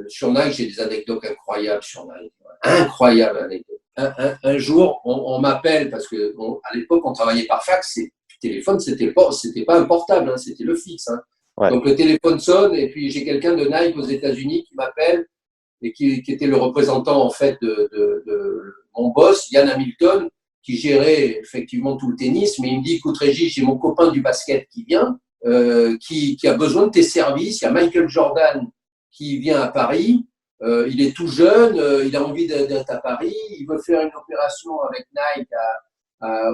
Sur Nike, j'ai des anecdotes incroyables sur Nike. Incroyables anecdotes. Un jour, on m'appelle parce que à l'époque, on travaillait par fax. Le téléphone, c'était pas un portable, hein, c'était le fixe. Hein. Ouais. Donc le téléphone sonne et puis j'ai quelqu'un de Nike aux États-Unis qui m'appelle et qui était le représentant en fait de mon boss, Yann Hamilton, qui gérait effectivement tout le tennis. Mais il me dit, écoute Régis, j'ai mon copain du basket qui vient, qui a besoin de tes services. Il y a Michael Jordan qui vient à Paris. Il est tout jeune, il a envie d'être à Paris, il veut faire une opération avec Nike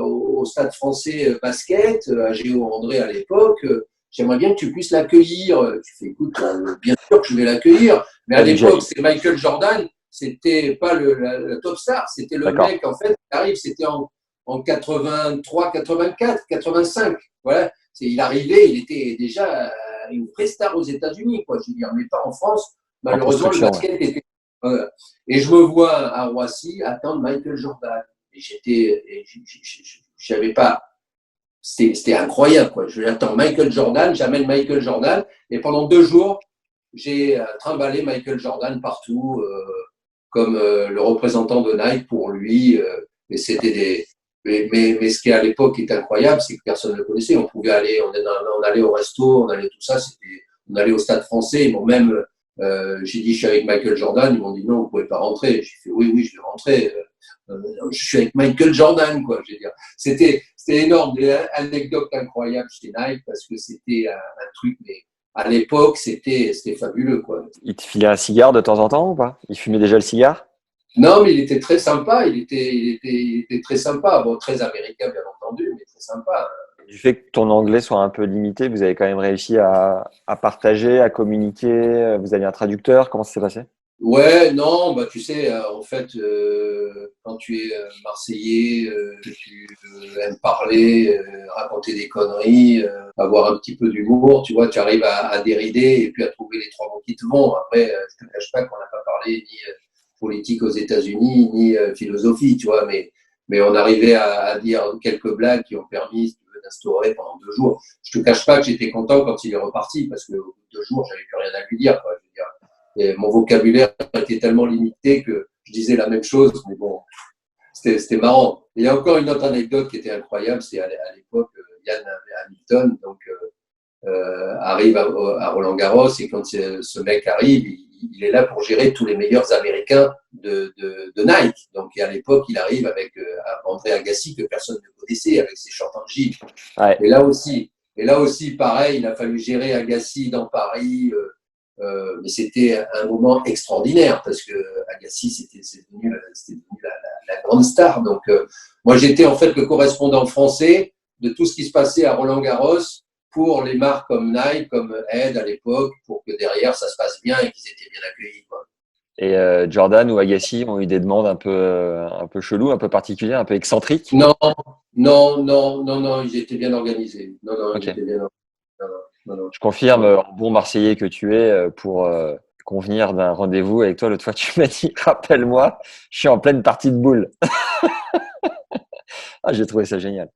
au Stade français basket, à Géo André à l'époque. J'aimerais bien que tu puisses l'accueillir. Tu fais, écoute, bien sûr que je vais l'accueillir. Mais à Ouais, DJ. l'époque, c'est Michael Jordan, c'était pas le top star, c'était le D'accord. mec, en fait, qui arrive, c'était en 83, 84, 85. Voilà. Il arrivait, il était déjà une vraie star aux États-Unis, quoi. Je veux dire, mais pas en France. En Malheureusement, le construction, ouais. basket était. Et je me vois à Roissy attendre Michael Jordan. Et j'avais pas. C'était incroyable, quoi. Je l'attends Michael Jordan, j'amène Michael Jordan, et pendant 2 jours, j'ai trimballé Michael Jordan partout, comme le représentant de Nike pour lui. Et c'était des. Mais ce qui à l'époque est incroyable, c'est que personne ne le connaissait. On pouvait aller, on allait au resto, on allait tout ça. On allait au Stade Français. Ils m'ont même, j'ai dit, je suis avec Michael Jordan. Ils m'ont dit non, vous pouvez pas rentrer. J'ai fait oui, oui, je vais rentrer. Je suis avec Michael Jordan, quoi. Je veux dire, c'était énorme, des anecdotes incroyables chez Nike parce que c'était un truc, mais à l'époque, c'était fabuleux, quoi. Il te filait un cigare de temps en temps ou pas? Il fumait déjà le cigare? Non, mais il était très sympa. Il était très sympa. Bon, très américain, bien entendu, mais très sympa. Du fait que ton anglais soit un peu limité, vous avez quand même réussi à partager, à communiquer. Vous aviez un traducteur. Comment ça s'est passé? Ouais, non, bah tu sais, en fait, quand tu es Marseillais, que tu aimes parler, raconter des conneries, avoir un petit peu d'humour, tu vois, tu arrives à dérider et puis à trouver les trois mots qui te vont. Après, je te cache pas qu'on n'a pas parlé ni politique aux États-Unis, ni philosophie, tu vois, mais on arrivait à dire quelques blagues qui ont permis, si tu veux, d'instaurer pendant 2 jours. Je te cache pas que j'étais content quand il est reparti parce qu'au bout de 2 jours, j'avais plus rien à lui dire, quoi. Je veux dire, et mon vocabulaire était tellement limité que je disais la même chose, mais bon, c'était marrant. Et il y a encore une autre anecdote qui était incroyable, c'est à l'époque, Yann Hamilton arrive à Roland-Garros et quand ce mec arrive, il est là pour gérer tous les meilleurs Américains de Nike. Donc à l'époque, il arrive avec André Agassi que personne ne connaissait, avec ses shorts en jean. Ouais. Et là aussi, pareil, il a fallu gérer Agassi dans Paris. Mais c'était un moment extraordinaire parce que Agassi, c'était devenu la grande star. Donc, moi, j'étais en fait le correspondant français de tout ce qui se passait à Roland-Garros pour les marques comme Nike, comme Ed à l'époque, pour que derrière ça se passe bien et qu'ils étaient bien accueillis, quoi. Et Jordan ou Agassi ont eu des demandes un peu cheloues, un peu particulières, un peu excentriques. Non, non, non, non, non, ils étaient bien organisés. Non, non, ils Ok. étaient bien organisés. Non, non, non, Je confirme, non. en bon Marseillais que tu es, pour convenir d'un rendez-vous avec toi. L'autre fois, tu m'as dit, rappelle-moi, je suis en pleine partie de boule. Ah, j'ai trouvé ça génial.